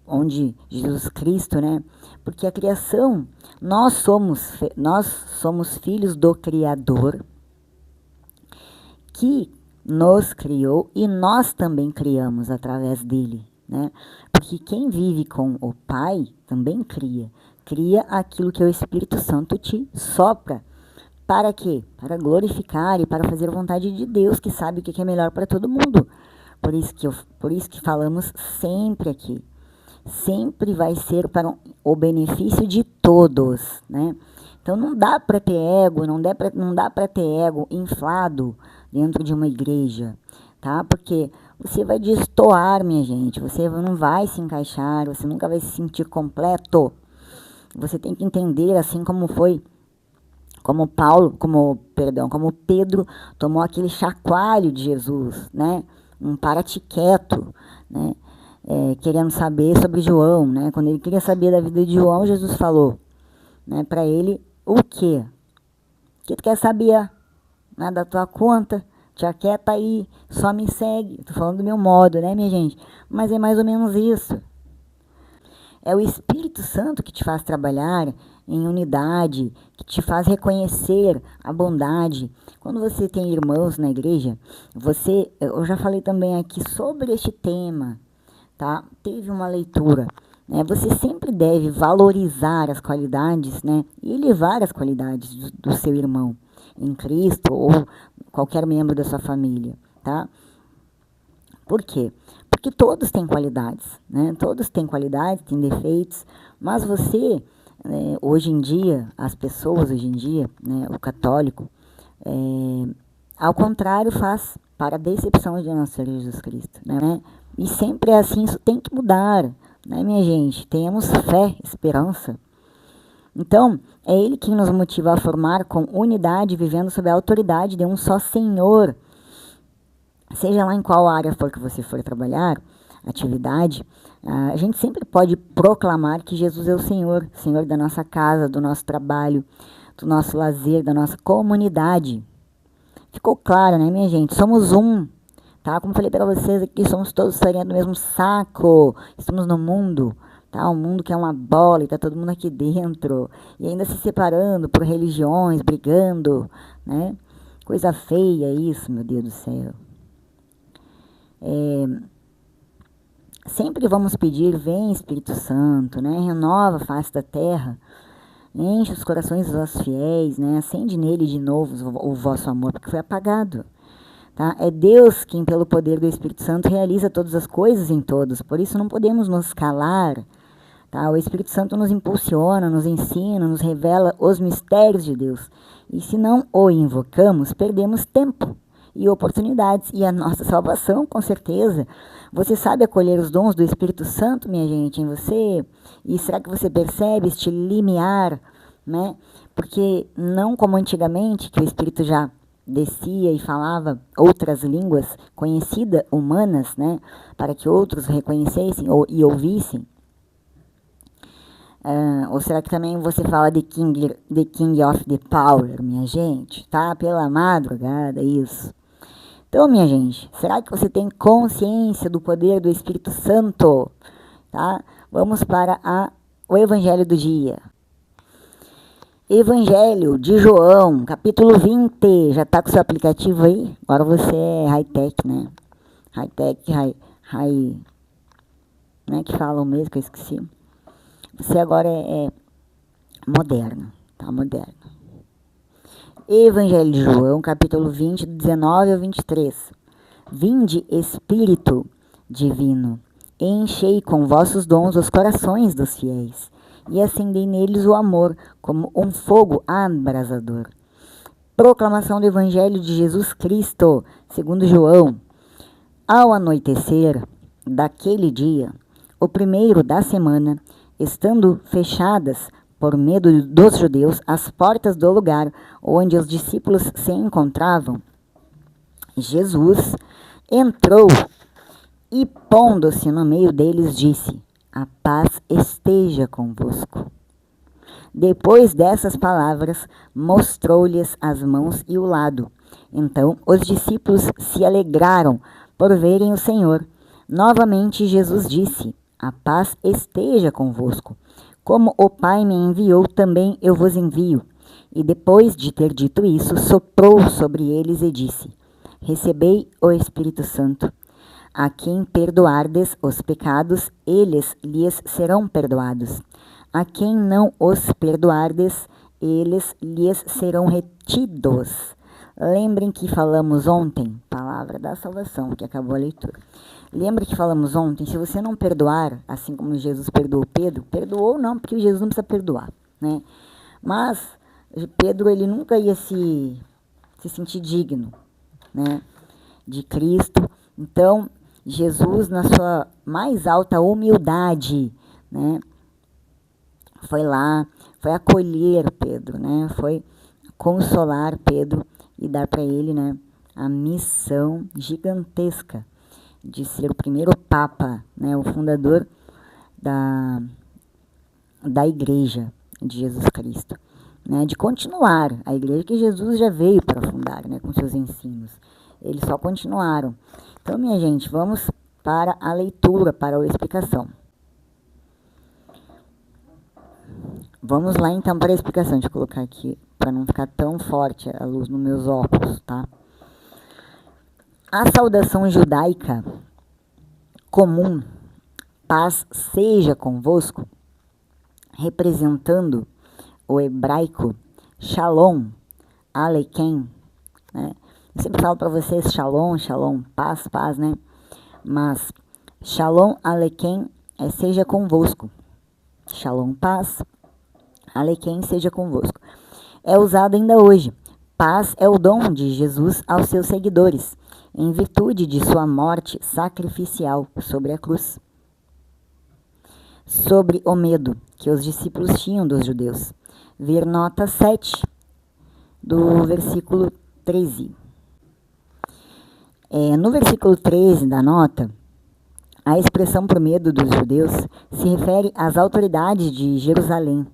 onde Jesus Cristo, né? Porque a criação, nós somos filhos do Criador, que nos criou e nós também criamos através dele, né? Porque quem vive com o Pai também cria aquilo que o Espírito Santo te sopra. Para quê? Para glorificar e para fazer a vontade de Deus, que sabe o que é melhor para todo mundo. Por isso que falamos sempre aqui. Sempre vai ser para o benefício de todos, né? Então não dá para ter ego, não dá para ter ego inflado dentro de uma igreja, tá? Porque você vai destoar, minha gente. Você não vai se encaixar, você nunca vai se sentir completo. Você tem que entender, assim como foi, como Pedro tomou aquele chacoalho de Jesus, né? Um para-te quieto, né? Querendo saber sobre João, né? Quando ele queria saber da vida de João, Jesus falou, né, para ele, o quê? O que tu quer saber, né, da tua conta? Te aquieta aí, só me segue. Tô falando do meu modo, né, minha gente? Mas é mais ou menos isso. É o Espírito Santo que te faz trabalhar em unidade, que te faz reconhecer a bondade. Quando você tem irmãos na igreja, eu já falei também aqui sobre este tema, tá? Teve uma leitura, né? Você sempre deve valorizar as qualidades, né? E elevar as qualidades do seu irmão em Cristo ou qualquer membro da sua família, tá? Por quê? Porque todos têm qualidades, né? Todos têm qualidades, têm defeitos, mas você, hoje em dia, as pessoas hoje em dia, né, o católico, ao contrário faz para a decepção de nosso Senhor Jesus Cristo, né? E sempre é assim, isso tem que mudar, né, minha gente? Tenhamos fé, esperança. Então, é Ele quem nos motiva a formar com unidade, vivendo sob a autoridade de um só Senhor. Seja lá em qual área for que você for trabalhar, atividade, a gente sempre pode proclamar que Jesus é o Senhor, Senhor da nossa casa, do nosso trabalho, do nosso lazer, da nossa comunidade. Ficou claro, né, minha gente? Somos um, tá? Como falei para vocês aqui, somos todos farinha do mesmo saco, estamos no mundo, tá? Um mundo que é uma bola e tá todo mundo aqui dentro, e ainda se separando por religiões, brigando, né? Coisa feia isso, meu Deus do céu. Sempre vamos pedir, vem Espírito Santo, né? Renova a face da terra, enche os corações dos vossos fiéis, né? Acende nele de novo o vosso amor, porque foi apagado, tá? É Deus quem, pelo poder do Espírito Santo, realiza todas as coisas em todos, por isso não podemos nos calar, tá? O Espírito Santo nos impulsiona, nos ensina, nos revela os mistérios de Deus, e se não o invocamos, perdemos tempo. e oportunidades. E a nossa salvação, com certeza. Você sabe acolher os dons do Espírito Santo, minha gente, em você? E será que você percebe este limiar, né? Porque não como antigamente, que o Espírito já descia e falava outras línguas conhecidas, humanas, né? Para que outros reconhecessem e ouvissem. Ou será que também você fala de King of the Power, minha gente? Tá? Pela madrugada, isso. Então, minha gente, será que você tem consciência do poder do Espírito Santo? Tá? Vamos para o Evangelho do dia. Evangelho de João, capítulo 20. Já tá com seu aplicativo aí? Agora você é high-tech, né? High-tech, Não é que falam mesmo, que eu esqueci. Você agora é moderno, tá? Moderno. Evangelho de João, capítulo 20, 19 ao 23. Vinde, Espírito divino, enchei com vossos dons os corações dos fiéis, e acendei neles o amor, como um fogo abrasador. Proclamação do Evangelho de Jesus Cristo, segundo João. Ao anoitecer daquele dia, o primeiro da semana, estando fechadas, por medo dos judeus, as portas do lugar onde os discípulos se encontravam, Jesus entrou e, pondo-se no meio deles, disse: a paz esteja convosco. Depois dessas palavras, mostrou-lhes as mãos e o lado. Então os discípulos se alegraram por verem o Senhor. Novamente Jesus disse: a paz esteja convosco. Como o Pai me enviou, também eu vos envio. E depois de ter dito isso, soprou sobre eles e disse: recebei o Espírito Santo. A quem perdoardes os pecados, eles lhes serão perdoados. A quem não os perdoardes, eles lhes serão retidos. Lembrem que falamos ontem, palavra da salvação, que acabou a leitura. Lembra que falamos ontem, se você não perdoar, assim como Jesus perdoou Pedro, perdoou não, porque Jesus não precisa perdoar, né? Mas Pedro, ele nunca ia se sentir digno, né, de Cristo. Então, Jesus, na sua mais alta humildade, né, foi lá, foi acolher Pedro, né, foi consolar Pedro e dar para ele, né, a missão gigantesca de ser o primeiro Papa, né, o fundador da Igreja de Jesus Cristo, né, de continuar a Igreja que Jesus já veio para fundar, né, com seus ensinos. Eles só continuaram. Então, minha gente, vamos para a leitura, para a explicação. Vamos lá, então, para a explicação. Deixa eu colocar aqui, para não ficar tão forte a luz nos meus óculos, tá? A saudação judaica comum, paz seja convosco, representando o hebraico shalom, aleichem, né? Eu sempre falo para vocês shalom, shalom, paz, paz, né? Mas shalom, aleichem seja convosco. Shalom, paz, aleichem seja convosco. É usado ainda hoje. Paz é o dom de Jesus aos seus seguidores, em virtude de sua morte sacrificial sobre a cruz. Sobre o medo que os discípulos tinham dos judeus. Ver nota 7, do versículo 13. No versículo 13 da nota, a expressão por medo dos judeus se refere às autoridades de Jerusalém,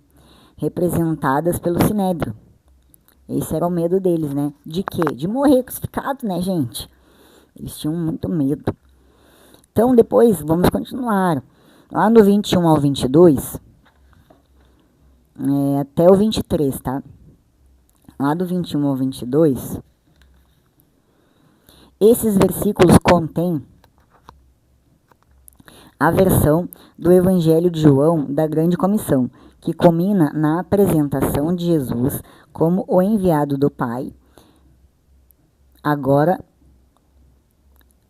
representadas pelo Sinédrio. Esse era o medo deles, né? De quê? De morrer crucificado, né, gente? Eles tinham muito medo. Então, depois, vamos continuar. Lá no 21 ao 22, até o 23, tá? Lá do 21 ao 22, esses versículos contêm a versão do Evangelho de João da Grande Comissão, que culmina na apresentação de Jesus como o enviado do Pai. Agora,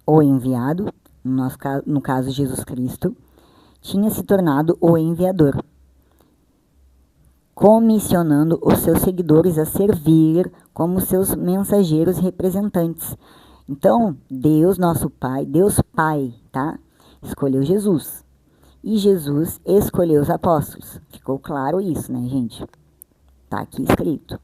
o enviado, no caso Jesus Cristo, tinha se tornado o enviador, comissionando os seus seguidores a servir como seus mensageiros e representantes. Então, Deus, nosso Pai, Deus Pai, tá? Escolheu Jesus. E Jesus escolheu os apóstolos. Ficou claro isso, né, gente? Tá aqui escrito.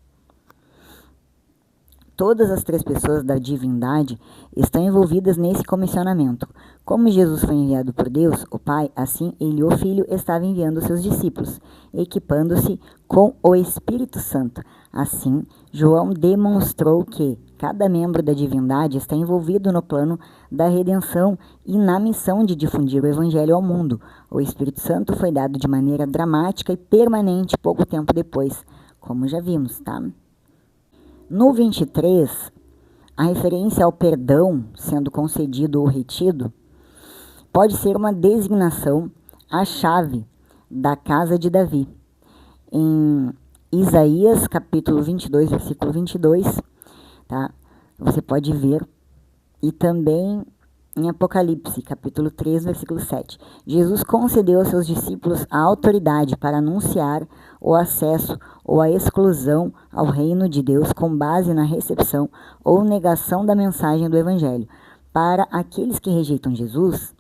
Todas as 3 pessoas da divindade estão envolvidas nesse comissionamento. Como Jesus foi enviado por Deus, o Pai, assim ele, o Filho, estava enviando seus discípulos, equipando-se com o Espírito Santo. Assim, João demonstrou que cada membro da divindade está envolvido no plano da redenção e na missão de difundir o Evangelho ao mundo. O Espírito Santo foi dado de maneira dramática e permanente pouco tempo depois, como já vimos, tá? No 23, a referência ao perdão sendo concedido ou retido pode ser uma designação à chave da casa de Davi. Em Isaías, capítulo 22, versículo 22, tá? Você pode ver. E também em Apocalipse, capítulo 3, versículo 7. Jesus concedeu aos seus discípulos a autoridade para anunciar o acesso ou a exclusão ao reino de Deus com base na recepção ou negação da mensagem do Evangelho. Para aqueles que rejeitam Jesus,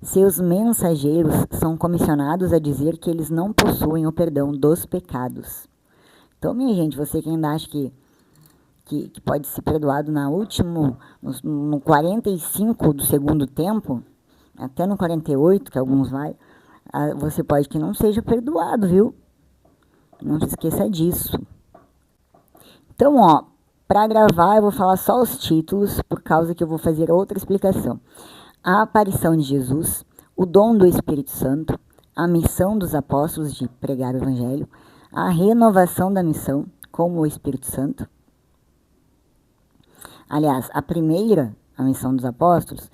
seus mensageiros são comissionados a dizer que eles não possuem o perdão dos pecados. Então, minha gente, você que ainda acha que pode ser perdoado no 45 do segundo tempo, até no 48, que alguns vai, você pode que não seja perdoado, viu? Não se esqueça disso. Então, ó, para gravar eu vou falar só os títulos, por causa que eu vou fazer outra explicação. A aparição de Jesus, o dom do Espírito Santo, a missão dos apóstolos de pregar o Evangelho, a renovação da missão com o Espírito Santo. Aliás, a missão dos apóstolos,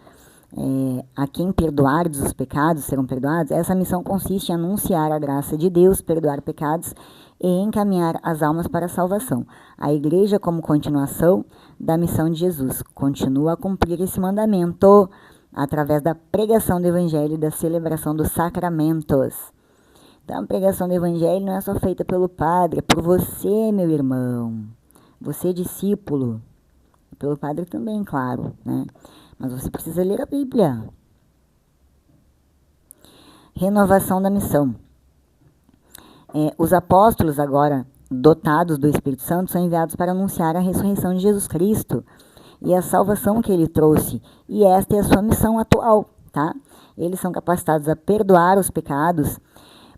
a quem perdoardes os pecados serão perdoados. Essa missão consiste em anunciar a graça de Deus, perdoar pecados e encaminhar as almas para a salvação. A igreja, como continuação da missão de Jesus, continua a cumprir esse mandamento através da pregação do Evangelho e da celebração dos sacramentos. Então, a pregação do Evangelho não é só feita pelo padre, é por você, meu irmão, você discípulo. Pelo padre também, claro, né? Mas você precisa ler a Bíblia. Renovação da missão. Os apóstolos, agora dotados do Espírito Santo, são enviados para anunciar a ressurreição de Jesus Cristo e a salvação que ele trouxe. E esta é a sua missão atual, tá? Eles são capacitados a perdoar os pecados,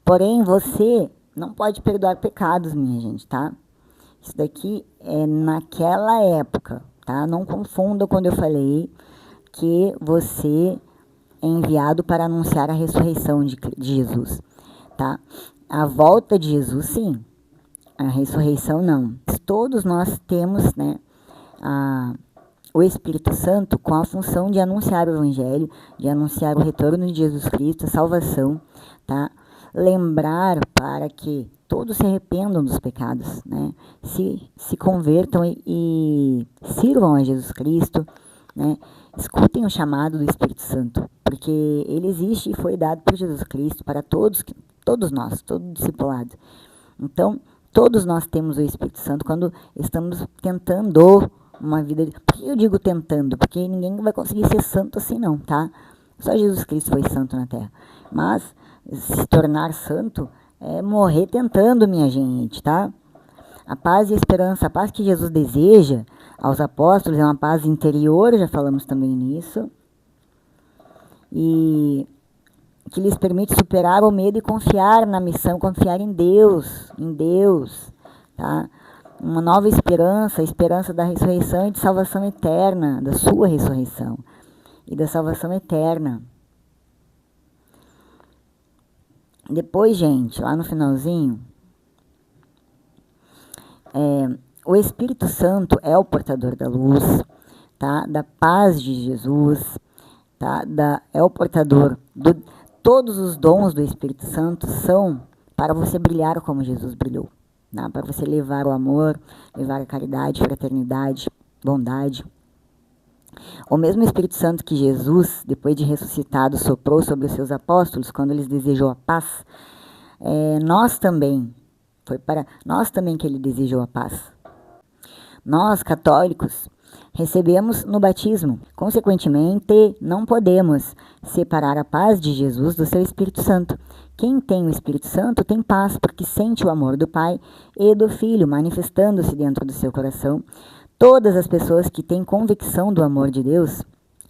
porém você não pode perdoar pecados, minha gente, tá? Isso daqui é naquela época. Tá? Não confunda quando eu falei que você é enviado para anunciar a ressurreição de Jesus. Tá? A volta de Jesus, sim. A ressurreição, não. Todos nós temos, né, o Espírito Santo com a função de anunciar o Evangelho, de anunciar o retorno de Jesus Cristo, a salvação. Tá? Lembrar para que todos se arrependam dos pecados, né? Se convertam e sirvam a Jesus Cristo, né? Escutem o chamado do Espírito Santo, porque ele existe e foi dado por Jesus Cristo para todos nós, todo discipulado. Então, todos nós temos o Espírito Santo quando estamos tentando uma vida. Por que eu digo tentando? Porque ninguém vai conseguir ser santo assim não, tá? Só Jesus Cristo foi santo na terra. Mas se tornar santo é morrer tentando, minha gente, tá? A paz e a esperança, a paz que Jesus deseja aos apóstolos é uma paz interior, já falamos também nisso, e que lhes permite superar o medo e confiar na missão, confiar em Deus, tá? Uma nova esperança, a esperança da ressurreição e de salvação eterna, da sua ressurreição e da salvação eterna. Depois, gente, lá no finalzinho, o Espírito Santo é o portador da luz, tá? Da paz de Jesus, tá? É o portador todos os dons do Espírito Santo são para você brilhar como Jesus brilhou, tá? Para você levar o amor, levar a caridade, fraternidade, bondade. O mesmo Espírito Santo que Jesus, depois de ressuscitado, soprou sobre os seus apóstolos, quando lhes desejou a paz, foi para nós também que ele desejou a paz. Nós, católicos, recebemos no batismo. Consequentemente, não podemos separar a paz de Jesus do seu Espírito Santo. Quem tem o Espírito Santo tem paz, porque sente o amor do Pai e do Filho manifestando-se dentro do seu coração. Todas as pessoas que têm convicção do amor de Deus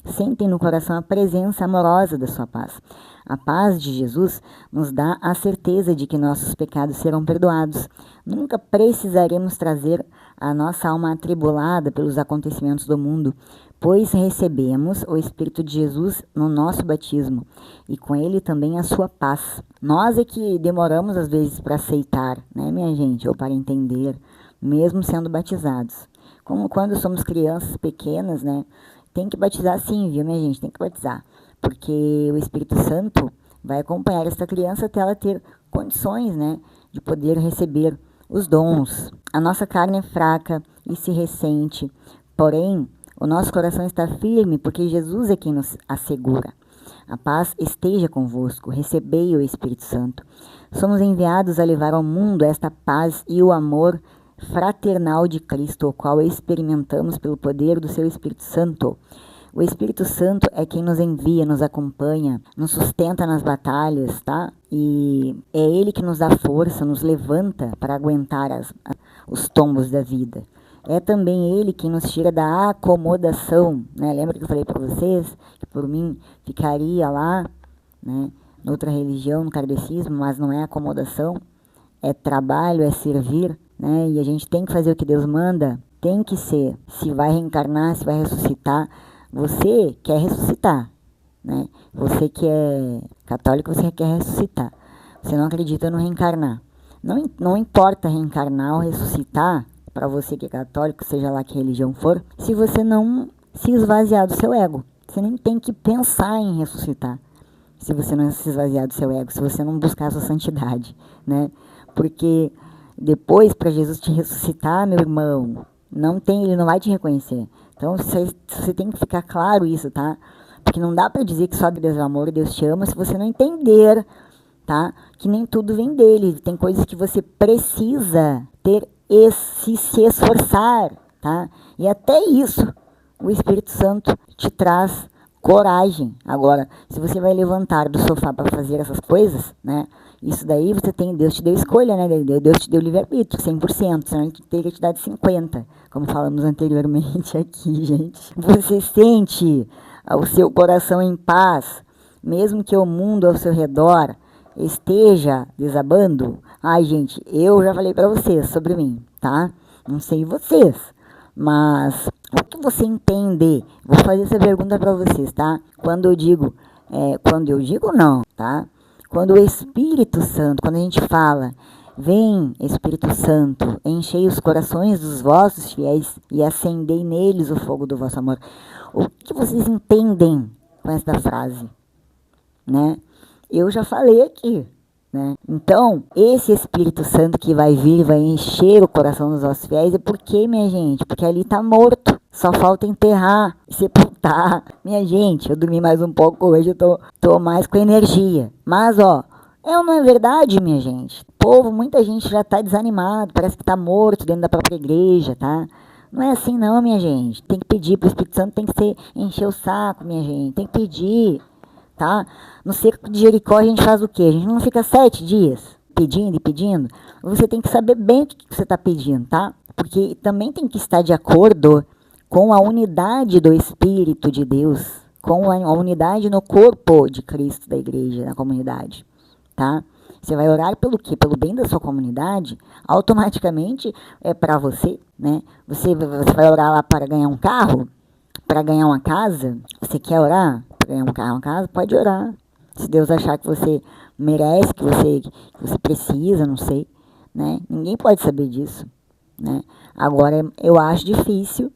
sentem no coração a presença amorosa da sua paz. A paz de Jesus nos dá a certeza de que nossos pecados serão perdoados. Nunca precisaremos trazer a nossa alma atribulada pelos acontecimentos do mundo, pois recebemos o Espírito de Jesus no nosso batismo e com ele também a sua paz. Nós é que demoramos às vezes para aceitar, né, minha gente, ou para entender, mesmo sendo batizados. Como quando somos crianças pequenas, né, tem que batizar sim, viu, minha gente, tem que batizar, porque o Espírito Santo vai acompanhar essa criança até ela ter condições, né, de poder receber os dons. A nossa carne é fraca e se ressente, porém, o nosso coração está firme, porque Jesus é quem nos assegura. A paz esteja convosco, recebei o Espírito Santo. Somos enviados a levar ao mundo esta paz e o amor fraternal de Cristo, o qual experimentamos pelo poder do seu Espírito Santo. O Espírito Santo é quem nos envia, nos acompanha, nos sustenta nas batalhas, tá? E é Ele que nos dá força, nos levanta para aguentar os tombos da vida. É também Ele quem nos tira da acomodação, né? Lembra que eu falei para vocês que por mim ficaria lá, né? Noutra religião, no kardecismo, mas não é acomodação, é trabalho, é servir, né? E a gente tem que fazer o que Deus manda, tem que ser. Se vai reencarnar, se vai ressuscitar, você quer ressuscitar, né? Você que é católico, você quer ressuscitar. Você não acredita no reencarnar. Não importa reencarnar ou ressuscitar, para você que é católico, seja lá que religião for, se você não se esvaziar do seu ego. Você nem tem que pensar em ressuscitar, se você não se esvaziar do seu ego, se você não buscar a sua santidade, né? Porque depois, para Jesus te ressuscitar, meu irmão, ele não vai te reconhecer. Então, você tem que ficar claro isso, tá? Porque não dá para dizer que só Deus é amor e Deus te ama se você não entender, tá? Que nem tudo vem dele. Tem coisas que você precisa ter se esforçar, tá? E até isso, o Espírito Santo te traz coragem. Agora, se você vai levantar do sofá para fazer essas coisas, né? Isso daí Deus te deu escolha, né? Deus te deu livre-arbítrio, 100%, senão ele teria te dado 50%, como falamos anteriormente aqui, gente. Você sente o seu coração em paz, mesmo que o mundo ao seu redor esteja desabando? Ai, gente, eu já falei para vocês sobre mim, tá? Não sei vocês, mas o que você entende? Vou fazer essa pergunta para vocês, tá? Quando eu digo não, tá? Quando o Espírito Santo, quando a gente fala, vem Espírito Santo, enchei os corações dos vossos fiéis e acendei neles o fogo do vosso amor. O que vocês entendem com esta frase, né? Eu já falei aqui, né? Então, esse Espírito Santo que vai vir, vai encher o coração dos vossos fiéis, é por quê, minha gente? Porque ali está morto. Só falta enterrar, sepultar. Minha gente, eu dormi mais um pouco hoje, eu tô mais com energia. Mas, ó, não é verdade, minha gente. Povo, muita gente já tá desanimado, parece que tá morto dentro da própria igreja, tá? Não é assim não, minha gente. Tem que pedir pro Espírito Santo, tem que encher o saco, minha gente. Tem que pedir, tá? No cerco de Jericó a gente faz o quê? A gente não fica 7 dias pedindo e pedindo. Você tem que saber bem o que você está pedindo, tá? Porque também tem que estar de acordo com a unidade do Espírito de Deus, com a unidade no corpo de Cristo da igreja, na comunidade, tá? Você vai orar pelo quê? Pelo bem da sua comunidade, automaticamente é para você, né? Você vai orar lá para ganhar um carro, para ganhar uma casa? Você quer orar para ganhar um carro, uma casa? Pode orar. Se Deus achar que você merece, que você precisa, não sei, né? Ninguém pode saber disso, né? Agora, eu acho difícil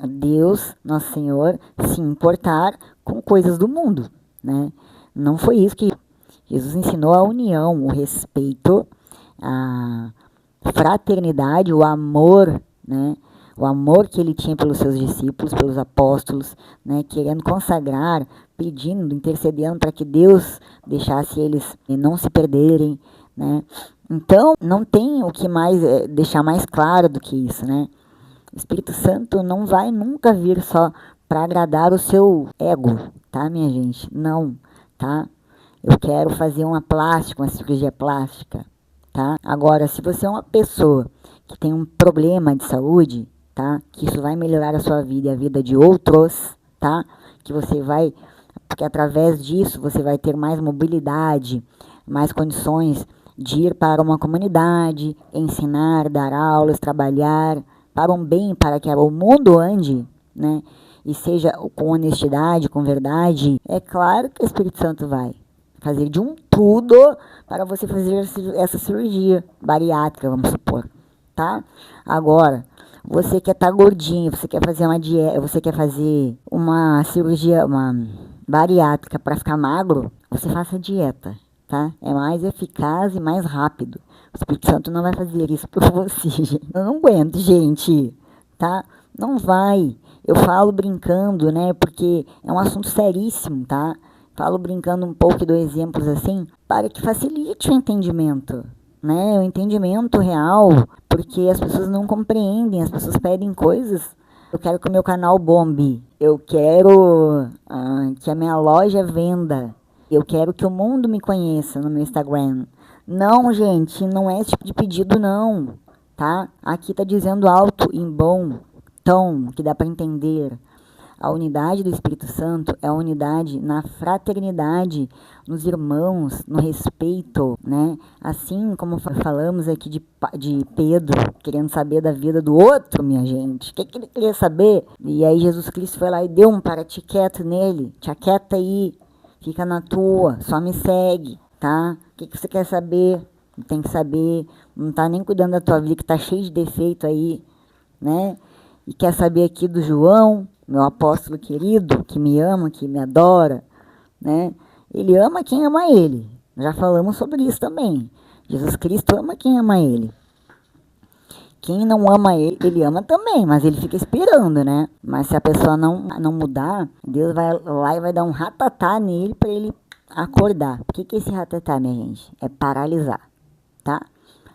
Deus, Nosso Senhor, se importar com coisas do mundo, né? Não foi isso que Jesus ensinou: a união, o respeito, a fraternidade, o amor, né? O amor que ele tinha pelos seus discípulos, pelos apóstolos, né? Querendo consagrar, pedindo, intercedendo para que Deus deixasse eles não se perderem, né? Então, não tem o que mais deixar mais claro do que isso, né? O Espírito Santo não vai nunca vir só para agradar o seu ego, tá, minha gente? Não, tá? Eu quero fazer uma plástica, uma cirurgia plástica, tá? Agora, se você é uma pessoa que tem um problema de saúde, tá? Que isso vai melhorar a sua vida e a vida de outros, tá? Que você vai, porque através disso você vai ter mais mobilidade, mais condições de ir para uma comunidade, ensinar, dar aulas, trabalhar para um bem, para que o mundo ande, né? E seja com honestidade, com verdade. É claro que o Espírito Santo vai fazer de um tudo para você fazer essa cirurgia bariátrica, vamos supor, tá? Agora, você quer estar gordinho, você quer fazer uma dieta, você quer fazer uma cirurgia, uma bariátrica para ficar magro, você faça dieta, tá? É mais eficaz e mais rápido. O Espírito Santo não vai fazer isso por você, gente. Eu não aguento, gente, tá? Não vai. Eu falo brincando, né? Porque é um assunto seríssimo, tá? Falo brincando um pouco e dou exemplos assim, para que facilite o entendimento, né? O entendimento real, porque as pessoas não compreendem, as pessoas pedem coisas. Eu quero que o meu canal bombe, eu quero que a minha loja venda, eu quero que o mundo me conheça no meu Instagram. Não, gente, não é esse tipo de pedido não, tá? Aqui tá dizendo alto em bom tom, que dá para entender. A unidade do Espírito Santo é a unidade na fraternidade, nos irmãos, no respeito, né? Assim como falamos aqui de Pedro, querendo saber da vida do outro, minha gente. O que ele queria saber? E aí Jesus Cristo foi lá e deu um para-te quieto nele. Te aquieta aí, fica na tua, só me segue, tá? O que você quer saber? Tem que saber, não tá nem cuidando da tua vida, que tá cheio de defeito aí, né? E quer saber aqui do João, meu apóstolo querido, que me ama, que me adora, né? Ele ama quem ama ele. Já falamos sobre isso também. Jesus Cristo ama quem ama ele. Quem não ama ele, ele ama também, mas ele fica esperando, né? Mas se a pessoa não mudar, Deus vai lá e vai dar um ratatá nele para ele acordar. O que é esse ratatá, minha gente? É paralisar, tá?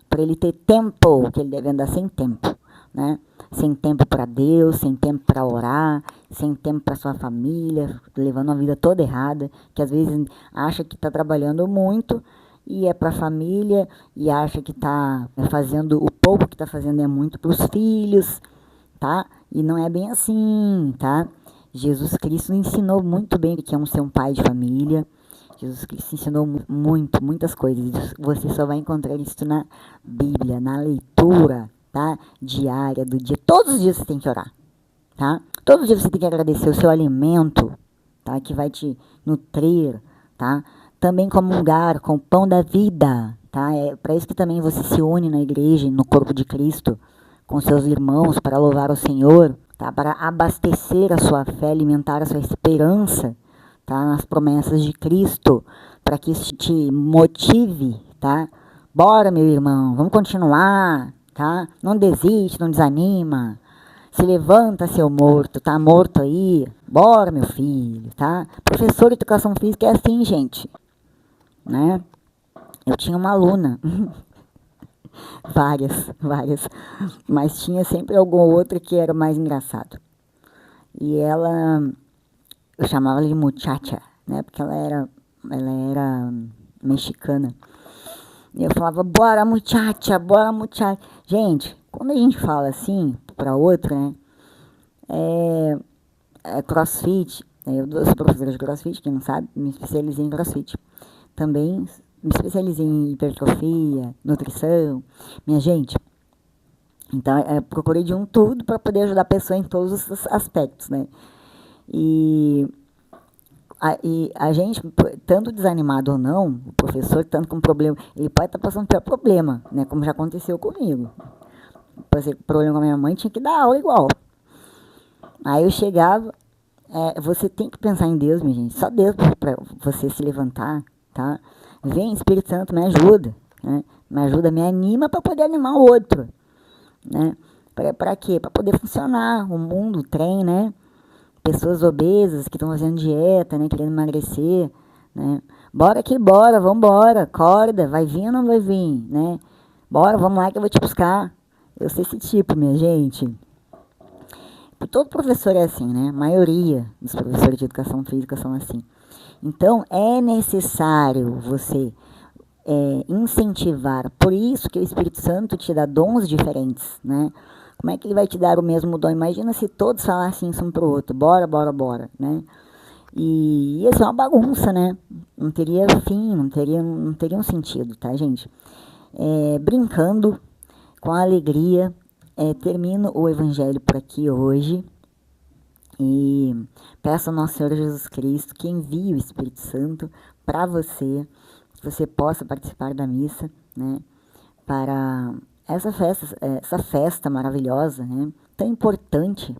Para ele ter tempo, que ele deve andar sem tempo, né? Sem tempo para Deus, sem tempo para orar, sem tempo para sua família, levando uma vida toda errada, que às vezes acha que está trabalhando muito e é para a família, e acha que está fazendo, o pouco que está fazendo é muito para os filhos, tá? E não é bem assim, tá? Jesus Cristo ensinou muito bem que é ser um pai de família. Jesus Cristo ensinou muitas coisas. Você só vai encontrar isso na Bíblia, na leitura, tá? Diária do dia. Todos os dias você tem que orar, tá? Todos os dias você tem que agradecer o seu alimento, tá? Que vai te nutrir, tá? Também comungar com o pão da vida, tá? É para isso que também você se une na igreja, no corpo de Cristo, com seus irmãos, para louvar o Senhor, tá? Para abastecer a sua fé, alimentar a sua esperança, tá? Nas promessas de Cristo, para que isso te motive, tá? Bora, meu irmão, vamos continuar, tá? Não desiste, não desanima. Se levanta, seu morto, tá morto aí? Bora, meu filho, tá? Professor de educação física é assim, gente, né? Eu tinha uma aluna, várias, mas tinha sempre alguma outra que era mais engraçado. E ela, eu chamava ela de muchacha, né? Porque ela era mexicana. E eu falava, bora muchacha, bora muchacha. Gente, quando a gente fala assim para outra, né? É crossfit. Eu sou professora de crossfit, quem não sabe, me especializei em crossfit. Também me especializei em hipertrofia, nutrição. Minha gente, então procurei de um tudo para poder ajudar a pessoa em todos os aspectos, né? E a gente, tanto desanimado ou não, o professor, tanto com problema, ele pode estar passando pelo problema, né? Como já aconteceu comigo. Passei problema com a minha mãe, tinha que dar aula igual. Aí eu chegava, você tem que pensar em Deus, minha gente. Só Deus para você se levantar, tá? Vem, Espírito Santo, me ajuda, né? Me ajuda, me anima para poder animar o outro, né? Para quê? Para poder funcionar o mundo, o trem, né? Pessoas obesas que estão fazendo dieta, né? Querendo emagrecer, né? Bora que bora, vambora, acorda, vai vir ou não vai vir, né? Bora, vamos lá que eu vou te buscar. Eu sei esse tipo, minha gente. Todo professor é assim, né? A maioria dos professores de educação física são assim. Então, é necessário você incentivar. Por isso que o Espírito Santo te dá dons diferentes, né? Como é que ele vai te dar o mesmo dom? Imagina se todos falassem isso um pro outro. Bora, bora, bora, né? E ia ser uma bagunça, né? Não teria fim, não teria um sentido, tá, gente? Brincando, com alegria, termino o Evangelho por aqui hoje. E peço ao nosso Senhor Jesus Cristo que envie o Espírito Santo para você, que você possa participar da missa, né? Para essa festa maravilhosa, né? Tão importante,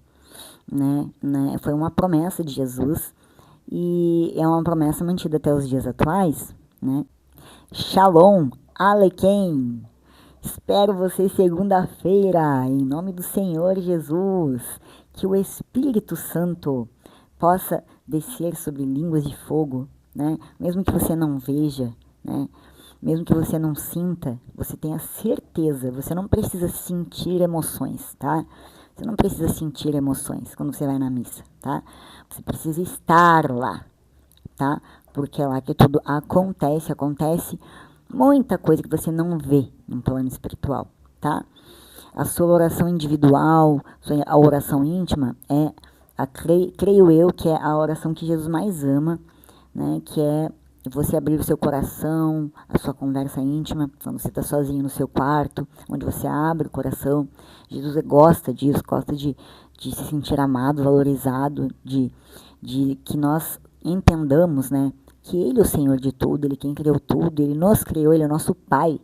né? Foi uma promessa de Jesus e é uma promessa mantida até os dias atuais, né? Shalom Aleichem! Espero você segunda-feira, em nome do Senhor Jesus, que o Espírito Santo possa descer sobre línguas de fogo, né? Mesmo que você não veja, né? Mesmo que você não sinta, você tenha certeza, você não precisa sentir emoções, tá? Você não precisa sentir emoções quando você vai na missa, tá? Você precisa estar lá, tá? Porque é lá que tudo acontece muita coisa que você não vê no plano espiritual, tá? A sua oração individual, a oração íntima, creio eu que é a oração que Jesus mais ama, né? Que é você abrir o seu coração, a sua conversa íntima, quando você está sozinho no seu quarto, onde você abre o coração. Jesus gosta disso, gosta de se sentir amado, valorizado, de que nós entendamos, né? Que Ele é o Senhor de tudo, Ele é quem criou tudo, Ele nos criou, Ele é o nosso Pai,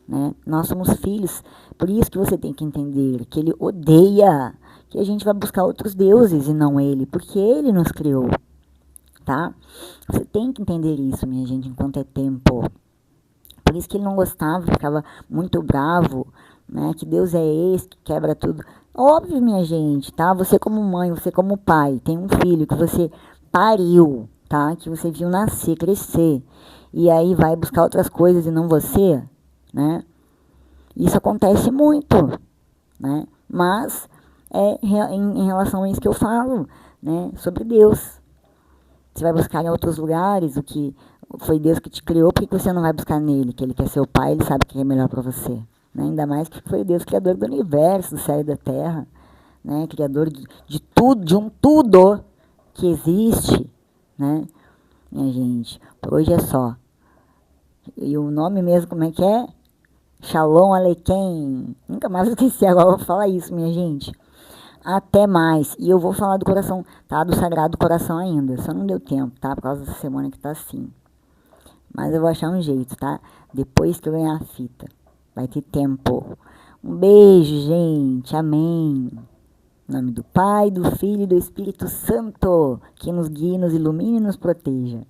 né? Nós somos filhos, por isso que você tem que entender que Ele odeia que a gente vai buscar outros deuses e não Ele, porque Ele nos criou, tá? Você tem que entender isso, minha gente, enquanto é tempo. Por isso que Ele não gostava, ficava muito bravo, né? Que Deus é esse que quebra tudo. Óbvio, minha gente, tá? Você como mãe, você como pai, tem um filho que você pariu, tá? Que você viu nascer, crescer, e aí vai buscar outras coisas e não você, né? Isso acontece muito, né? Mas em relação a isso que eu falo, né? Sobre Deus. Você vai buscar em outros lugares o que foi Deus que te criou, por que você não vai buscar nele? Que ele quer ser o pai, ele sabe o que é melhor para você, né? Ainda mais que foi Deus, criador do universo, do céu e da terra, né? Criador de tudo, de um tudo que existe, né? Minha gente, por hoje é só. E o nome mesmo, como é que é? Shalom Aleichem. Nunca mais esqueci, agora eu vou falar isso, minha gente. Até mais. E eu vou falar do coração, tá? Do Sagrado Coração ainda. Só não deu tempo, tá? Por causa dessa semana que tá assim. Mas eu vou achar um jeito, tá? Depois que eu ganhar a fita. Vai ter tempo. Um beijo, gente. Amém. Em nome do Pai, do Filho e do Espírito Santo, que nos guie, nos ilumine e nos proteja.